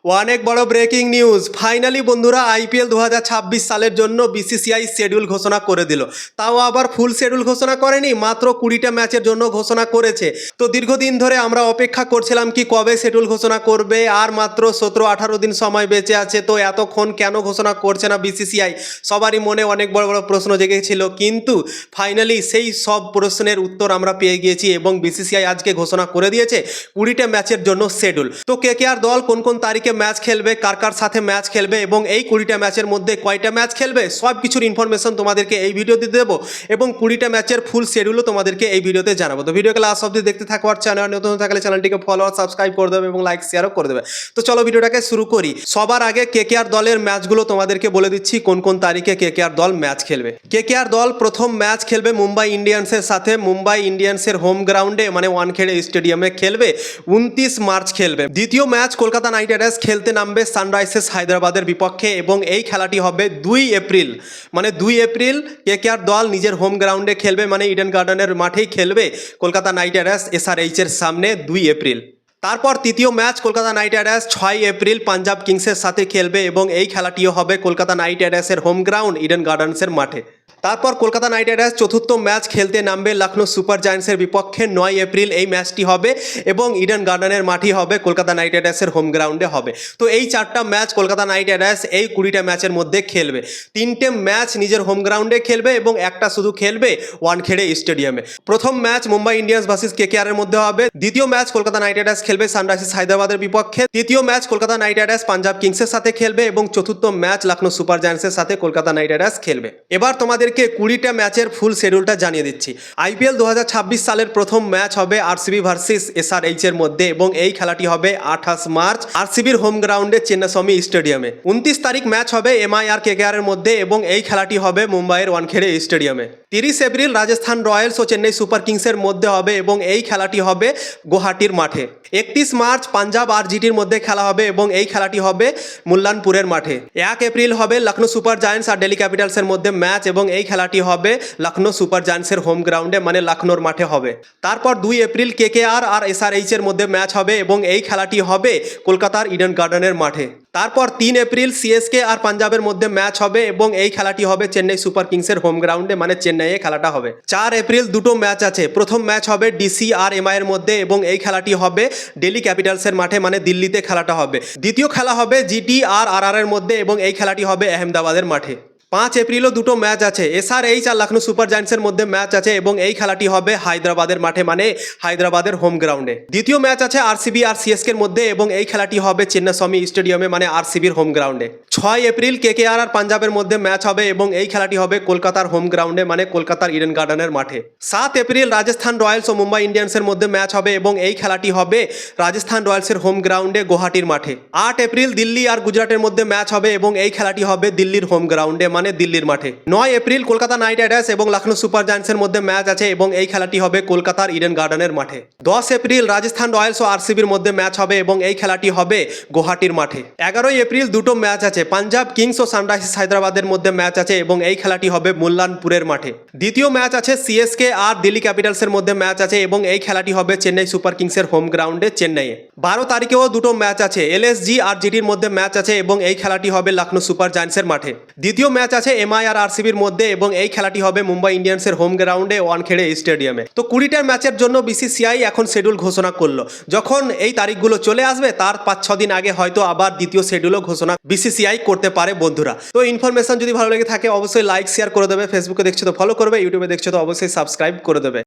অনেক বড় breaking news. Finally বন্ধুরা আইপিএল 2026 সালের জন্য বিসিসিআই শিডিউল ঘোষণা করে দিল। তাও আবার ফুল শিডিউল ঘোষণা করেনি, মাত্র 20টা ম্যাচের জন্য ঘোষণা করেছে। তো দীর্ঘদিন ধরে আমরা অপেক্ষা করছিলাম কি কবে শিডিউল ঘোষণা করবে, আর মাত্র 17-18 দিন সময় বেঁচে আছে। তো এতক্ষণ কেন ঘোষণা করছে না বিসিসিআই, সবারই মনে অনেক বড় বড় প্রশ্ন জেগেছিল। কিন্তু ফাইনালি সেই সব প্রশ্নের উত্তর আমরা পেয়ে গিয়েছি এবং বিসিসিআই আজকে ঘোষণা করে দিয়েছে 20টা ম্যাচের জন্য শিডিউল। তো কেকেআর দল কোন কোন তারিখে ম্যাচ খেলবে, কার কার সাথে ম্যাচ খেলবে এবং এই 20টা ম্যাচের মধ্যে কয়টা ম্যাচ খেলবে, সব কিছুর ইনফরমেশন তোমাদেরকে এই ভিডিওতে দেবো এবং 20টা ম্যাচের ফুল শিডিউলও তোমাদেরকে এই ভিডিওতে জানাবো। তো ভিডিওকে লাস্ট অবধি দেখতে থাকো, আর চ্যানেল নতুন থাকলে চ্যানেলটিকে ফলো আর সাবস্ক্রাইব করে দেবে এবং লাইক শেয়ারও করে দেবে। তো চলো ভিডিওটাকে শুরু করি। সবার আগে কেকেআর দলের ম্যাচগুলো তোমাদেরকে বলে দিচ্ছি কোন কোন তারিখে কেকেআর দল ম্যাচ খেলবে। কেকেআর দল প্রথম ম্যাচ খেলবে মুম্বাই ইন্ডিয়ান্সের সাথে। মুম্বাই ইন্ডিয়ান্সের হোম গ্রাউন্ডে মানে ওয়ানখেড়ে স্টেডিয়ামে খেলবে, 29 মার্চ খেলবে। দ্বিতীয় ম্যাচ কলকাতা নাইট রাইডার্স খেলতে নামবে সানরাইজার্স হায়দ্রাবাদের বিপক্ষে এবং এই খেলাটি হবে 2 এপ্রিল। মানে 2 এপ্রিল কেকেআর দল নিজের হোম গ্রাউন্ডে খেলবে, মানে ইডেন গার্ডেনের মাঠেই খেলবে কলকাতা নাইট রাইডার্স SRH এর সামনে 2 এপ্রিল। তারপর তৃতীয় match Kolkata Knight Riders 6 April Punjab কিংসের সাথে খেলবে এবং এই খেলাটিও হবে কলকাতা নাইট রাইডার্সের হোম গ্রাউন্ড ইডেন গার্ডেন্সের মাঠে। তারপর কলকাতা নাইট রাইডার্স চতুর্থ ম্যাচ খেলতে নামবে লখনৌ সুপার জায়ান্টসের বিপক্ষে 9 এপ্রিল এই ম্যাচটি হবে এবং ইডেন গার্ডেনের মাঠই হবে কলকাতা নাইট রাইডার্সের হোম গ্রাউন্ডে হবে। তো এই 4টা ম্যাচ কলকাতা নাইট রাইডার্স এই 20টা ম্যাচের মধ্যে খেলবে। 3টে ম্যাচ নিজের হোম গ্রাউন্ডে খেলবে এবং একটা শুধু খেলবে ওয়ানখেড়ে স্টেডিয়ামে। প্রথম ম্যাচ মুম্বাই ইন্ডিয়ান্স ভার্সেস কেকেআরের মধ্যে হবে। দ্বিতীয় ম্যাচ কলকাতা নাইট রাইডার্স খেলবে সানরাইজার্স হায়দ্রাবাদের বিপক্ষে। তৃতীয় match Kolkata Knight Riders Punjab কিংসের সাথে খেলবে এবং চতুর্থ ম্যাচ লখনৌ সুপার জায়ান্টসের সাথে কলকাতা নাইট রাইডার্স খেলবে। এবার তোমাদেরকে 20টা ম্যাচের ফুল শিডিউলটা জানিয়ে দিচ্ছি। আইপিএল 2026 সালের প্রথম ম্যাচ হবে আরসিবি ভার্সেস SRH এর মধ্যে এবং এই খেলাটি হবে 28 মার্চ আরসিবির হোম গ্রাউন্ডে চেন্নাস্বামী স্টেডিয়ামে। 29 তারিখ ম্যাচ হবে এমআই আর কেকেআর এর মধ্যে এবং এই খেলাটি হবে মুম্বাইয়ের ওয়ানখেড়ে স্টেডিয়ামে। 30 এপ্রিল রাজস্থান রয়্যালস ও চেন্নাই সুপার কিংসের মধ্যে হবে এবং এই খেলাটি হবে গুয়াহাটির মাঠে। 31 মার্চ পাঞ্জাব আর জিটির মধ্যে খেলা হবে এবং এই খেলাটি হবে মুল্লানপুরের মাঠে। 1 এপ্রিল হবে লখনৌ সুপার জায়ান্টস আর দিল্লি ক্যাপিটালসের মধ্যে ম্যাচ এবং এই খেলাটি হবে লখনৌ সুপার জায়ান্টসের হোম গ্রাউন্ডে মানে লখনৌর মাঠে হবে। তারপর 2 এপ্রিল কেকেআর আর SRH এর মধ্যে ম্যাচ হবে এবং এই খেলাটি হবে কলকাতার ইডেন গার্ডেনের মাঠে। তারপর 3 এপ্রিল সিএসকে আর পাঞ্জাবের মধ্যে ম্যাচ হবে এবং এই খেলাটি হবে চেন্নাই সুপার কিংসের হোম গ্রাউন্ডে মানে চেন্নাইয়ে খেলাটা হবে। 4 এপ্রিল দুটো ম্যাচ আছে। প্রথম ম্যাচ হবে ডিসি আর এমআই এর মধ্যে এবং এই খেলাটি হবে দিল্লি ক্যাপিটালসের মাঠে মানে দিল্লিতে খেলাটা হবে। দ্বিতীয় খেলা হবে জিটি আর আরআর এর মধ্যে এবং এই খেলাটি হবে আহমেদাবাদের মাঠে। 5 এপ্রিলও দুটো ম্যাচ আছে। SRH আর লখনৌ সুপার জায়ান্টসের মধ্যে ম্যাচ আছে এবং এই খেলাটি হবে হায়দ্রাবাদের মাঠে মানে হায়দ্রাবাদের হোম গ্রাউন্ডে। দ্বিতীয় ম্যাচ আছে আরসিবি আর সিএসকে এর মধ্যে এবং এই খেলাটি হবে চেন্নাস্বামী স্টেডিয়ামে মানে আরসিবির হোম গ্রাউন্ডে। 6 এপ্রিল কেকেআর আর পাঞ্জাবের মধ্যে ম্যাচ হবে এবং এই খেলাটি হবে কলকাতার হোম গ্রাউন্ডে মানে কলকাতার ইডেন গার্ডেনের মাঠে। 7 এপ্রিল রাজস্থান রয়্যালস ও মুম্বাই ইন্ডিয়ান্সের মধ্যে ম্যাচ হবে এবং এই খেলাটি হবে রাজস্থান রয়্যালসের হোম গ্রাউন্ডে গুয়াহাটির মাঠে। 8 এপ্রিল দিল্লি আর গুজরাটের মধ্যে ম্যাচ হবে এবং এই খেলাটি হবে দিল্লির হোম গ্রাউন্ডে মানে দিল্লির মাঠে। 9 এপ্রিল কলকাতা নাইট রাইডার্স এবং লখনৌ সুপার জায়ান্টসের মধ্যে ম্যাচ আছে এবং এই খেলাটি হবে কলকাতার ইডেন গার্ডেনের মাঠে। 10 এপ্রিল রাজস্থান রয়্যালস ও আরসিবির মধ্যে ম্যাচ হবে এবং এই খেলাটি হবে গুয়াহাটির মাঠে। 11 এপ্রিল দুটো ম্যাচ আছে। পাঞ্জাব কিংস ও সানরাইজার্স হায়দ্রাবাদের মধ্যে ম্যাচ আছে এবং এই খেলাটি হবে মুল্লানপুরের মাঠে। দ্বিতীয় ম্যাচ আছে সিএসকে আর দিল্লি ক্যাপিটালসের মধ্যে ম্যাচ আছে এবং এই খেলাটি হবে চেন্নাই সুপার কিংসের হোম গ্রাউন্ডে চেন্নাইয়ে। 12 তারিখেও দুটো ম্যাচ আছে। এলএসজি আর জিটির মধ্যে ম্যাচ আছে এবং এই খেলাটি হবে লখনৌ সুপার জায়ান্টসের মাঠে। দ্বিতীয় ম্যাচ আছে এমআই আর আরসিবির মধ্যে এবং এই খেলাটি হবে মুম্বাই ইন্ডিয়ান্সের হোম গ্রাউন্ডে ওয়ানখেড়ে স্টেডিয়ামে। তো 20টা ম্যাচের জন্য বিসিসিআই এখন শিডিউল ঘোষণা করলো। যখন এই তারিখগুলো চলে আসবে তার 5-6 দিন আগে হয়তো আবার দ্বিতীয় শিডিউলও ঘোষণা বিসিসিআই করতে পারে বন্ধুরা। তো ইনফরমেশন যদি ভালো লেগে থাকে অবশ্যই লাইক শেয়ার করে দেবে। ফেসবুকে দেখছো তো ফলো করবে, ইউটিউবে দেখছো তো অবশ্যই সাবস্ক্রাইব করে দেবে।